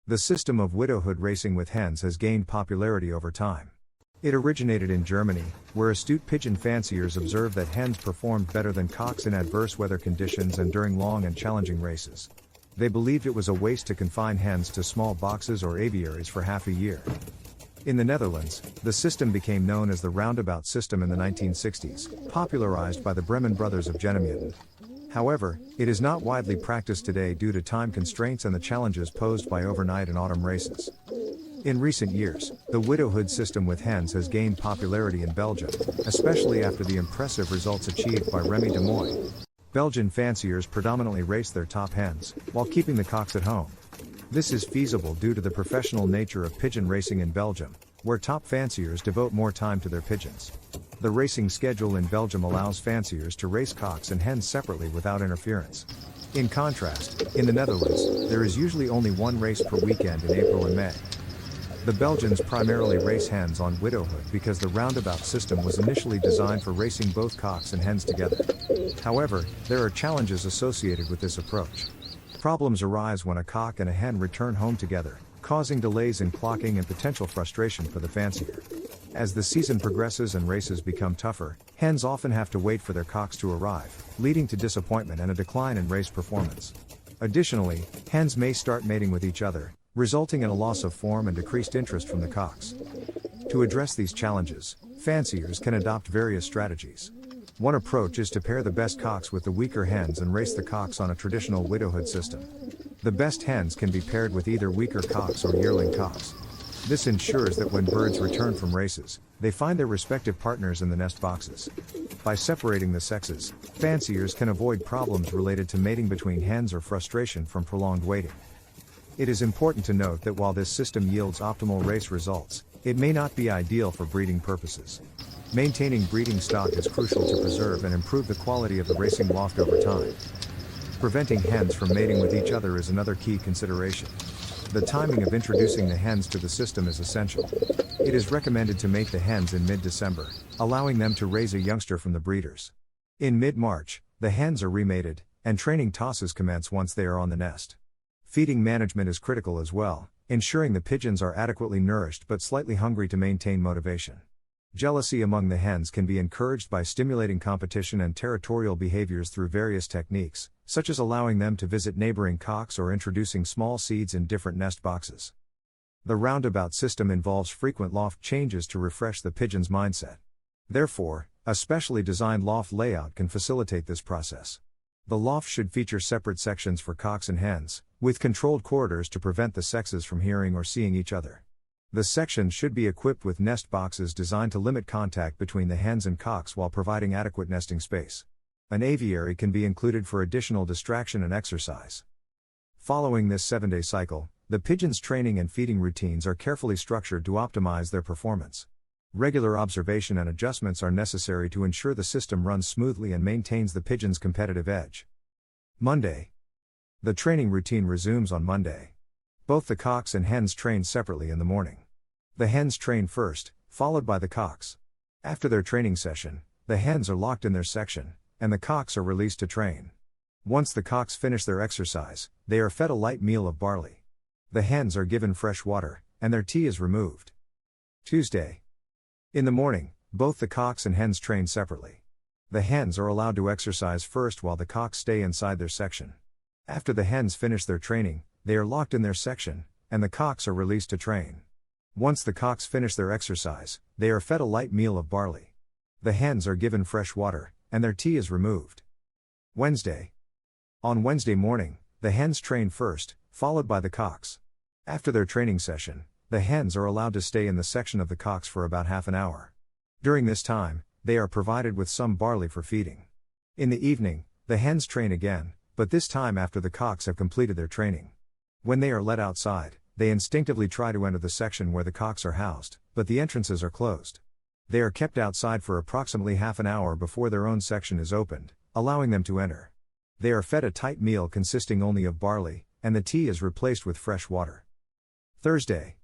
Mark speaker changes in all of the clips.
Speaker 1: The system of widowhood racing with hens has gained popularity over time. It originated in Germany, where astute pigeon fanciers observed that hens performed better than cocks in adverse weather conditions and during long and challenging races. They believed it was a waste to confine hens to small boxes or aviaries for half a year. In the Netherlands, the system became known as the roundabout system in the 1960s, popularized by the Bremen brothers of Genemuiden. However, it is not widely practiced today due to time constraints and the challenges posed by overnight and autumn races. In recent years, the widowhood system with hens has gained popularity in Belgium, especially after the impressive results achieved by Remy de Moy. Belgian fanciers predominantly race their top hens, while keeping the cocks at home. This is feasible due to the professional nature of pigeon racing in Belgium, where top fanciers devote more time to their pigeons. The racing schedule in Belgium allows fanciers to race cocks and hens separately without interference. In contrast, in the Netherlands, there is usually only one race per weekend in April and May. The Belgians primarily race hens on widowhood because the roundabout system was initially designed for racing both cocks and hens together. However, there are challenges associated with this approach. Problems arise when a cock and a hen return home together, causing delays in clocking and potential frustration for the fancier. As the season progresses and races become tougher, hens often have to wait for their cocks to arrive, leading to disappointment and a decline in race performance. Additionally, hens may start mating with each other, resulting in a loss of form and decreased interest from the cocks. To address these challenges, fanciers can adopt various strategies. One approach is to pair the best cocks with the weaker hens and race the cocks on a traditional widowhood system. The best hens can be paired with either weaker cocks or yearling cocks. This ensures that when birds return from races, they find their respective partners in the nest boxes. By separating the sexes, fanciers can avoid problems related to mating between hens or frustration from prolonged waiting. It is important to note that while this system yields optimal race results, it may not be ideal for breeding purposes. Maintaining breeding stock is crucial to preserve and improve the quality of the racing loft over time. Preventing hens from mating with each other is another key consideration. The timing of introducing the hens to the system is essential. It is recommended to mate the hens in mid-December, allowing them to raise a youngster from the breeders. In mid-March, the hens are remated, and training tosses commence once they are on the nest. Feeding management is critical as well, ensuring the pigeons are adequately nourished but slightly hungry to maintain motivation. Jealousy among the hens can be encouraged by stimulating competition and territorial behaviors through various techniques, such as allowing them to visit neighboring cocks or introducing small seeds in different nest boxes. The roundabout system involves frequent loft changes to refresh the pigeon's mindset. Therefore, a specially designed loft layout can facilitate this process. The loft should feature separate sections for cocks and hens, with controlled corridors to prevent the sexes from hearing or seeing each other. The sections should be equipped with nest boxes designed to limit contact between the hens and cocks while providing adequate nesting space. An aviary can be included for additional distraction and exercise. Following this 7-day cycle, the pigeons' training and feeding routines are carefully structured to optimize their performance. Regular observation and adjustments are necessary to ensure the system runs smoothly and maintains the pigeon's competitive edge. Monday. The training routine resumes on Monday. Both the cocks and hens train separately in the morning. The hens train first, followed by the cocks. After their training session, the hens are locked in their section, and the cocks are released to train. Once the cocks finish their exercise, they are fed a light meal of barley. The hens are given fresh water, and their tea is removed. Tuesday. In the morning, both the cocks and hens train separately. The hens are allowed to exercise first while the cocks stay inside their section. After the hens finish their training, they are locked in their section, and the cocks are released to train. Once the cocks finish their exercise, they are fed a light meal of barley. The hens are given fresh water, and their tea is removed. Wednesday. On Wednesday morning, the hens train first, followed by the cocks. After their training session, the hens are allowed to stay in the section of the cocks for about half an hour. During this time, they are provided with some barley for feeding. In the evening, the hens train again, but this time after the cocks have completed their training. When they are let outside, they instinctively try to enter the section where the cocks are housed, but the entrances are closed. They are kept outside for approximately half an hour before their own section is opened, allowing them to enter. They are fed a tight meal consisting only of barley, and the tea is replaced with fresh water. Thursday.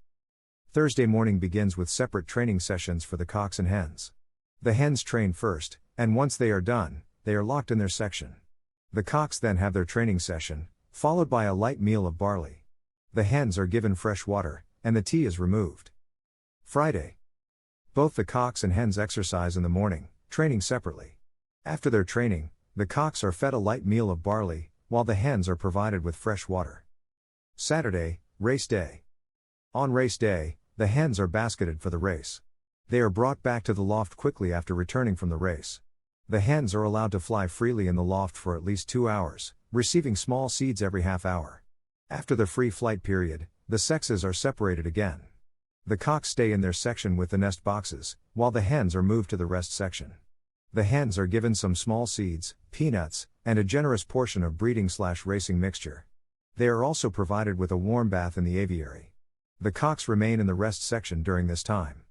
Speaker 1: Thursday morning begins with separate training sessions for the cocks and hens. The hens train first, and once they are done, they are locked in their section. The cocks then have their training session, followed by a light meal of barley. The hens are given fresh water, and the tea is removed. Friday. Both the cocks and hens exercise in the morning, training separately. After their training, the cocks are fed a light meal of barley, while the hens are provided with fresh water. Saturday, race day. On race day, the hens are basketed for the race. They are brought back to the loft quickly after returning from the race. The hens are allowed to fly freely in the loft for at least 2 hours, receiving small seeds every half hour. After the free flight period, the sexes are separated again. The cocks stay in their section with the nest boxes, while the hens are moved to the rest section. The hens are given some small seeds, peanuts, and a generous portion of breeding/racing mixture. They are also provided with a warm bath in the aviary. The cocks remain in the rest section during this time.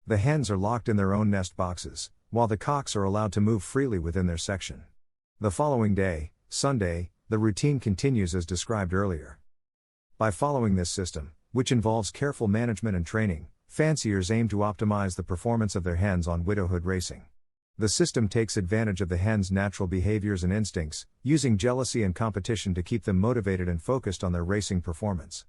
Speaker 1: The hens are locked in their own nest boxes, while the cocks are allowed to move freely within their section. The following day, Sunday, the routine continues as described earlier. By following this system, which involves careful management and training, fanciers aim to optimize the performance of their hens on widowhood racing. The system takes advantage of the hens' natural behaviors and instincts, using jealousy and competition to keep them motivated and focused on their racing performance.